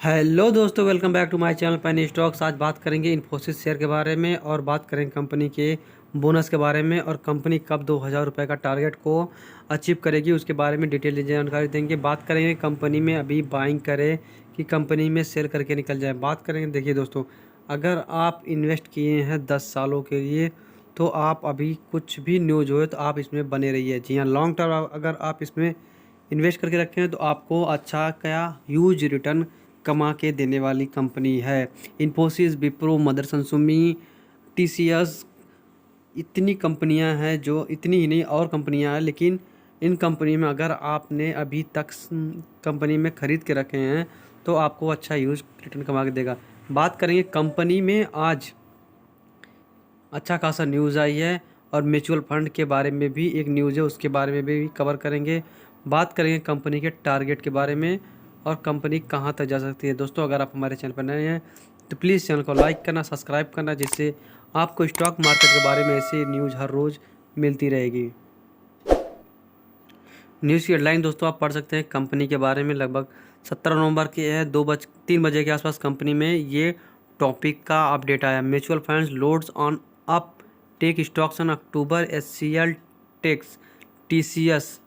Hello दोस्तों, welcome back to my channel penny stocks. आज बात करेंगे इन्फोसिस शेयर के बारे में और बात करेंगे कंपनी के बोनस के बारे में और कंपनी कब 2000 रुपये का टारगेट को अचीव करेगी उसके बारे में डिटेल जानकारी देंगे। बात करेंगे कंपनी में अभी बाइंग करें कि कंपनी में सेल करके निकल जाए। बात करेंगे, देखिए दोस्तों, अगर आप इन्वेस्ट किए हैं 10 सालों के लिए तो आप अभी कुछ भी न्यूज हो तो आप इसमें बने रहिए। जी हाँ, लॉन्ग टर्म अगर आप इसमें इन्वेस्ट करके रखे हैं तो आपको अच्छा क्या ह्यूज रिटर्न कमा के देने वाली कंपनी है। इन्फोसिस, विप्रो, मदरसन सुमी, टीसीएस, इतनी कंपनियां हैं, जो इतनी ही नहीं और कंपनियां हैं, लेकिन इन कंपनी में अगर आपने अभी तक कंपनी में ख़रीद के रखे हैं तो आपको अच्छा यूज रिटर्न कमा के देगा। बात करेंगे कंपनी में आज अच्छा खासा न्यूज़ आई है और म्यूचुअल फंड के बारे में भी एक न्यूज़ है, उसके बारे में भी कवर करेंगे। बात करेंगे कंपनी के टारगेट के बारे में और कंपनी कहां तक जा सकती है। दोस्तों, अगर आप हमारे चैनल पर नए हैं तो प्लीज़ चैनल को लाइक करना, सब्सक्राइब करना, जिससे आपको स्टॉक मार्केट के बारे में ऐसे न्यूज़ हर रोज़ मिलती रहेगी। न्यूज़ की हेडलाइन दोस्तों आप पढ़ सकते हैं कंपनी के बारे में। लगभग 17 नवंबर के है 3 बजे के आसपास कंपनी में ये टॉपिक का अपडेट आया। Mutual funds loads on up tech stocks on October, HCL techs, TCS,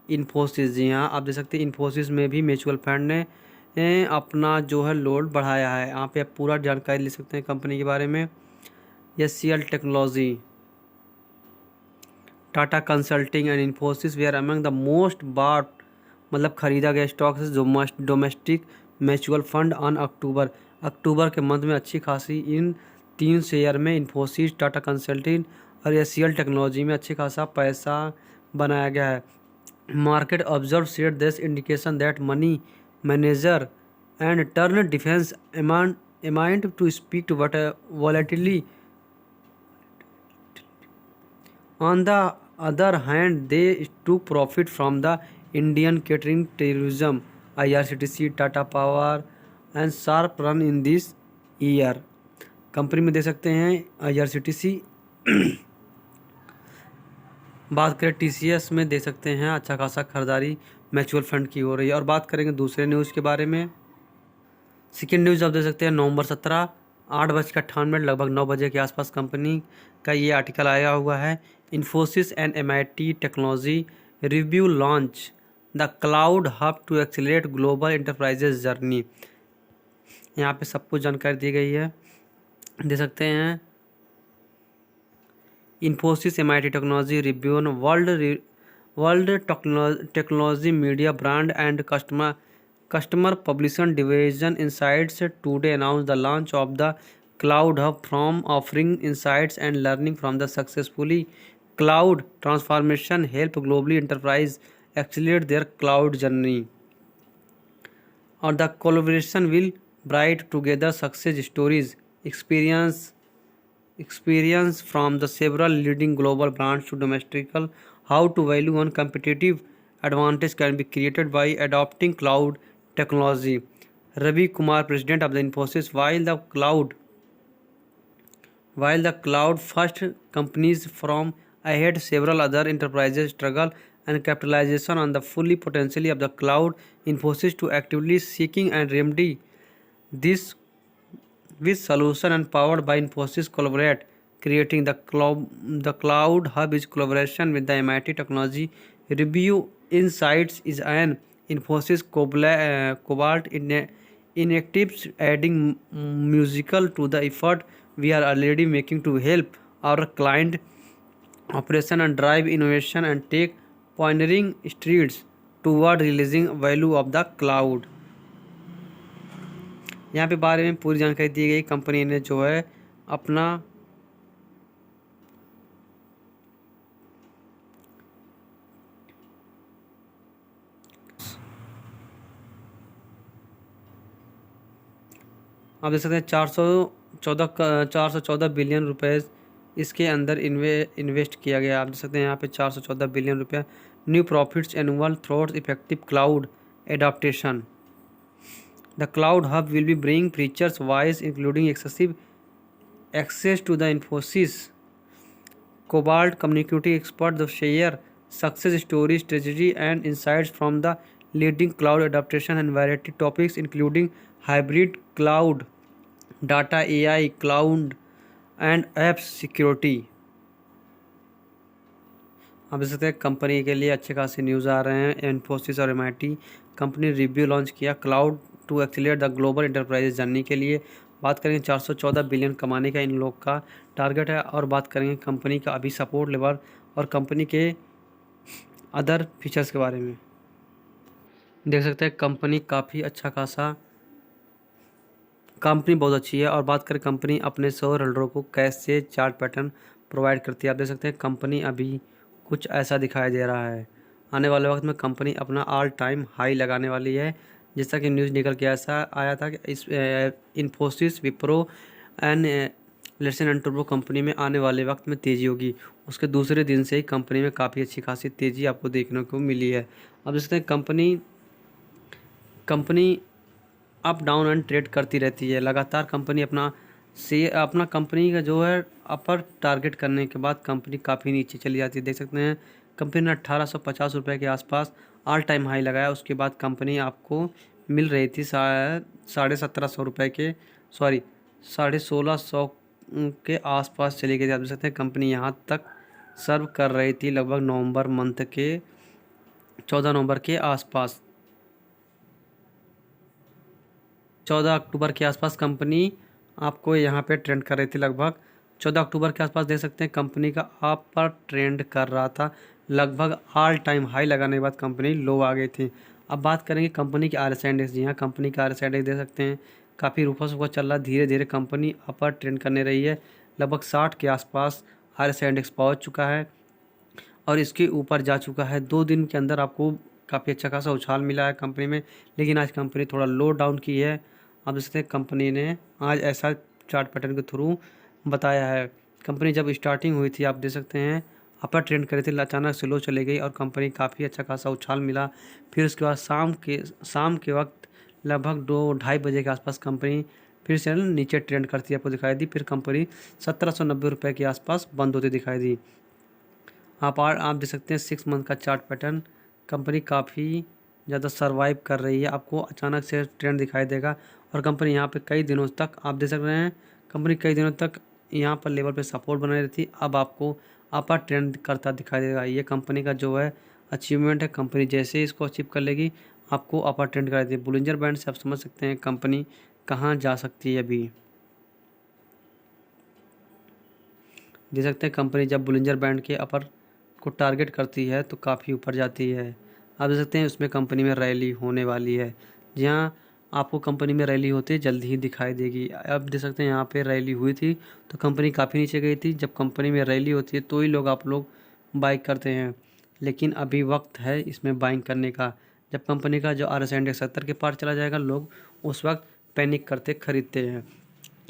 Infosys. जी हाँ, आप देख सकते हैं इन्फोसिस में भी म्यूचुअल फंड ने अपना जो है लोड बढ़ाया है। यहाँ पे आप पूरा जानकारी ले सकते हैं कंपनी के बारे में। HCL technology, Tata consulting and Infosys were among the most bought, मतलब खरीदा गया स्टॉक्स जो domestic mutual fund on October के मंथ में अच्छी खासी इन 3 शेयर में इन्फोसिस, टाटा कंसल्टिंग और एचसीएल टेक्नोलॉजी में अच्छी खासा पैसा बनाया गया है। Market observe said this indication that money manager and turn defence amount to speak to volatility. On the other hand, they took profit from the Indian catering tourism, IRCTC, Tata Power, and sharp run in this year. Company में दे सकते हैं IRCTC, बात करें TCS में दे सकते हैं अच्छा खासा खरीदारी म्यूचुअल फंड की हो रही है। और बात करेंगे दूसरे न्यूज़ के बारे में। सेकेंड न्यूज़ आप दे सकते हैं नवंबर 17, 8:58, लगभग 9 बजे के आसपास कंपनी का ये आर्टिकल आया हुआ है। Infosys and MIT technology review launch the cloud hub to accelerate global enterprises journey. यहाँ पे सब कुछ जानकारी दी गई है, दे सकते हैं। Infosys MIT technology review on world technology media brand and Customer Publication Division Insights today announced the launch of the Cloud Hub from offering insights and learning from the successfully cloud transformation help globally enterprise accelerate their cloud journey. Or the collaboration will bring together success stories, experience from the several leading global brands to domestical how to value and competitive advantage can be created by adopting cloud technology. Ravi Kumar, president of the Infosys, while the cloud first companies from ahead, several other enterprises struggle and capitalization on the fully potentially of the cloud. Infosys to actively seeking and remedy this with solution and powered by Infosys Collaborate, creating the cloud hub is collaboration with the MIT Technology Review Insights is an Infosys Cobalt initiatives adding musical to the effort we are already making to help our client operation and drive innovation and take pioneering strides toward releasing value of the cloud. यहाँ पे बारे में पूरी जानकारी दी गई। Company ने जो है अपना आप देख सकते हैं 414 बिलियन रुपए इसके अंदर इन्वेस्ट किया गया। आप देख सकते हैं यहाँ पे 414 बिलियन रुपया। New profits annual throat effective cloud adaptation. The cloud hub will be bring features wise including excessive access to the Infosys Cobalt community expert the share success stories, strategy and insights from the leading cloud adaptation and variety topics including hybrid cloud, data, AI, cloud and apps security. आप देख सकते हैं company के लिए अच्छे खासे news आ रहे हैं। इन्फोसिस और एमआईटी कंपनी रिव्यू लॉन्च किया cloud to accelerate the global enterprises journey के लिए। बात करेंगे 414 बिलियन कमाने का इन लोग का टारगेट है। और बात करेंगे कंपनी का अभी सपोर्ट लेवल और कंपनी के अदर फीचर्स के बारे में। देख सकते हैं कंपनी काफ़ी अच्छा खासा, कंपनी बहुत अच्छी है। और बात करें कंपनी अपने शेयर होल्डरों को कैसे चार्ट पैटर्न प्रोवाइड करती है। आप देख सकते हैं कंपनी अभी कुछ ऐसा दिखाई दे रहा है। आने वाले वक्त में कंपनी अपना ऑल टाइम हाई लगाने वाली है। जैसा कि न्यूज़ निकल के ऐसा आया था कि इस Infosys, Wipro and lesson and turbo company में आने वाले वक्त में तेज़ी होगी। उसके दूसरे दिन से ही कंपनी में काफ़ी अच्छी खासी तेज़ी आपको देखने को मिली है। अब देख सकते हैं company up down and trade करती रहती है लगातार। कंपनी अपना कंपनी का जो है अपर टारगेट करने के बाद कंपनी काफ़ी नीचे चली जाती है। देख सकते हैं कंपनी ने 1850 रुपये के आसपास ऑल टाइम हाई लगाया। उसके बाद कंपनी आपको मिल रही थी शायद 1750 रुपये के, सॉरी 1650 के आसपास चली गई थी। आप देख सकते हैं कंपनी यहाँ तक सर्व कर रही थी लगभग नवंबर मंथ के 14 नवंबर के आसपास, 14 अक्टूबर के आसपास कंपनी आपको यहाँ पे ट्रेंड कर रही थी। लगभग 14 अक्टूबर के आसपास देख सकते हैं कंपनी का अप पर ट्रेंड कर रहा था। लगभग ऑल टाइम हाई लगाने के बाद कंपनी लो आ गई थी। अब बात करेंगे कंपनी के RSI इंडेक्स। जी हाँ, कंपनी का RSI इंडेक्स देख सकते हैं काफ़ी रूखा सूखा चल रहा है। धीरे धीरे कंपनी अपर ट्रेंड करने रही है। लगभग 60 के आसपास RSI इंडेक्स पहुँच चुका है और इसके ऊपर जा चुका है। 2 दिन के अंदर आपको काफ़ी अच्छा खासा उछाल मिला है कंपनी में, लेकिन आज कंपनी थोड़ा लो डाउन की है। अब देखते हैं कंपनी ने आज ऐसा चार्ट पैटर्न के थ्रू बताया है। कंपनी जब स्टार्टिंग हुई थी आप देख सकते हैं अपर ट्रेंड करी थी, अचानक से लो चली गई और कंपनी काफ़ी अच्छा खासा उछाल मिला। फिर उसके बाद शाम के वक्त लगभग 2-2:30 बजे के आसपास कंपनी फिर से नीचे ट्रेंड करती आपको दिखाई दी। फिर कंपनी 1790 रुपये के आसपास बंद होती दिखाई दी। आप देख सकते हैं 6 मंथ का चार्ट पैटर्न। कंपनी काफ़ी ज़्यादा सर्वाइव कर रही है। आपको अचानक से ट्रेंड दिखाई देगा और कंपनी यहाँ पे कई दिनों तक आप देख सक रहे हैं कंपनी कई दिनों तक यहाँ पर लेवल पे सपोर्ट बनाई रहती। अब आपको अपर ट्रेंड करता दिखाई देगा। ये कंपनी का जो है अचीवमेंट है। कंपनी जैसे ही इसको अचीव कर लेगी आपको अपर ट्रेंड करा देती है। बुलिंजर बैंड से आप समझ सकते हैं कंपनी कहाँ जा सकती है। अभी देख सकते हैं कंपनी जब बुलिंजर बैंड के अपर को टारगेट करती है तो काफ़ी ऊपर जाती है। आप देख सकते हैं उसमें कंपनी में रैली होने वाली है। जहाँ आपको कंपनी में रैली होती है जल्दी ही दिखाई देगी। आप देख सकते हैं यहाँ पे रैली हुई थी तो कंपनी काफ़ी नीचे गई थी। जब कंपनी में रैली होती है तो ही आप लोग बाइंग करते हैं, लेकिन अभी वक्त है इसमें बाइंग करने का। जब कंपनी का जो RSI इंडेक्स 70 के पार चला जाएगा लोग उस वक्त पैनिक करते खरीदते हैं।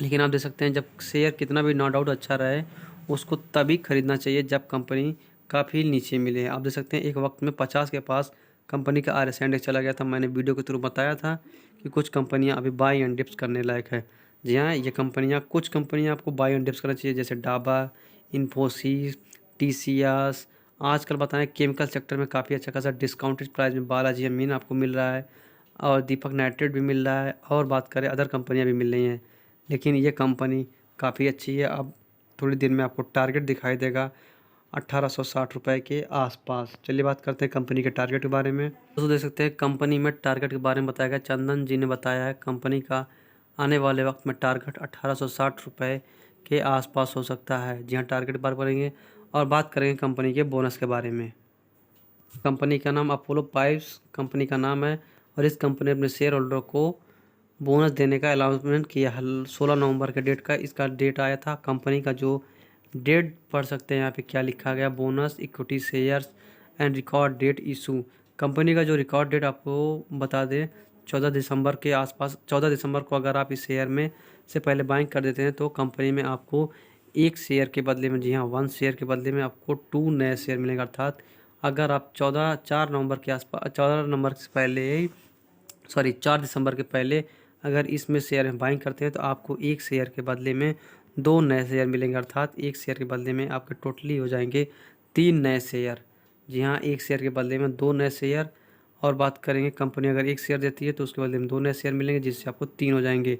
लेकिन आप देख सकते हैं जब शेयर कितना भी नॉट आउट अच्छा रहे उसको तभी खरीदना चाहिए जब कंपनी काफ़ी नीचे मिले। आप देख सकते हैं एक वक्त में 50 के पास कंपनी का RSI इंडेक्स चला गया था। मैंने वीडियो के थ्रू बताया था कि कुछ कंपनियां अभी बाई एंड डिप्स करने लायक है। जी हाँ, ये कंपनियां कुछ कंपनियां आपको बाई एंड डिप्स करना चाहिए जैसे डाबा, इन्फोसिस, TCS। आजकल बताएं केमिकल सेक्टर में काफ़ी अच्छा खासा डिस्काउंटेड प्राइस में बालाजी अमीन आपको मिल रहा है और दीपक नाइट्रेट भी मिल रहा है। और बात करें अदर कंपनियाँ भी मिल रही हैं, लेकिन ये कंपनी काफ़ी अच्छी है। अब थोड़ी देर में आपको टारगेट दिखाई देगा 1860 रुपये के आसपास। चलिए बात करते हैं कंपनी के टारगेट के बारे में। दोस्तों देख सकते हैं कंपनी में टारगेट के बारे में बताया गया। चंदन जी ने बताया है कंपनी का आने वाले वक्त में टारगेट 1860 रुपये के आसपास हो सकता है। जी हाँ, टारगेट बार करेंगे और बात करेंगे कंपनी के बोनस के बारे में। कंपनी का नाम अपोलो पाइप्स कंपनी का नाम है और इस कंपनी ने अपने शेयर होल्डर को बोनस देने का अनाउंसमेंट किया 16 नवंबर के डेट का। इसका डेट आया था। कंपनी का जो डेट पढ़ सकते हैं यहाँ पे क्या लिखा गया, bonus equity shares and record date issue. Company का जो रिकॉर्ड डेट आपको बता दें 14 दिसंबर के आसपास। 14 दिसंबर को अगर आप इस शेयर में से पहले बाइंग कर देते हैं तो कंपनी में आपको 1 शेयर के बदले में, जी हाँ 1 शेयर के बदले में आपको 2 नए शेयर मिलेंगे। अर्थात अगर आप 4 नवंबर के आसपास 14 नवंबर से पहले, सॉरी 4 दिसंबर के पहले अगर इसमें शेयर में बाइंग करते हैं तो आपको 1 शेयर के बदले में 2 नए शेयर मिलेंगे। अर्थात 1 शेयर के बदले में आपके टोटली हो जाएंगे 3 नए शेयर। जी हाँ, 1 शेयर के बदले में 2 नए शेयर और बात करेंगे कंपनी अगर एक शेयर देती है तो उसके बदले में 2 नए शेयर मिलेंगे, जिससे आपको 3 हो जाएंगे।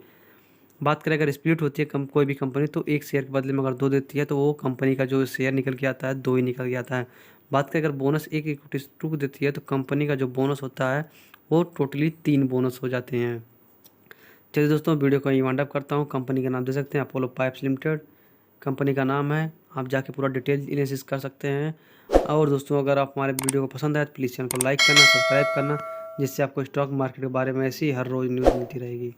बात करें अगर स्प्लिट होती है कोई भी कंपनी, तो एक शेयर के बदले में अगर 2 देती है तो वो कंपनी का जो शेयर निकल के आता है 2 ही निकल के आता है। बात करें अगर बोनस एक इक्विटी 2 देती है तो कंपनी का जो बोनस होता है वो टोटली 3 बोनस हो जाते हैं। चलिए दोस्तों, वीडियो को यहीं वाइंड अप करता हूँ। कंपनी का नाम दे सकते हैं अपोलो पाइप्स लिमिटेड, कंपनी का नाम है। आप जाके पूरा डिटेल एनालिसिस कर सकते हैं। और दोस्तों, अगर आप हमारे वीडियो को पसंद आए तो प्लीज़ चैनल को लाइक करना, सब्सक्राइब करना, जिससे आपको स्टॉक मार्केट के बारे में ऐसी हर रोज़ न्यूज़ मिलती रहेगी।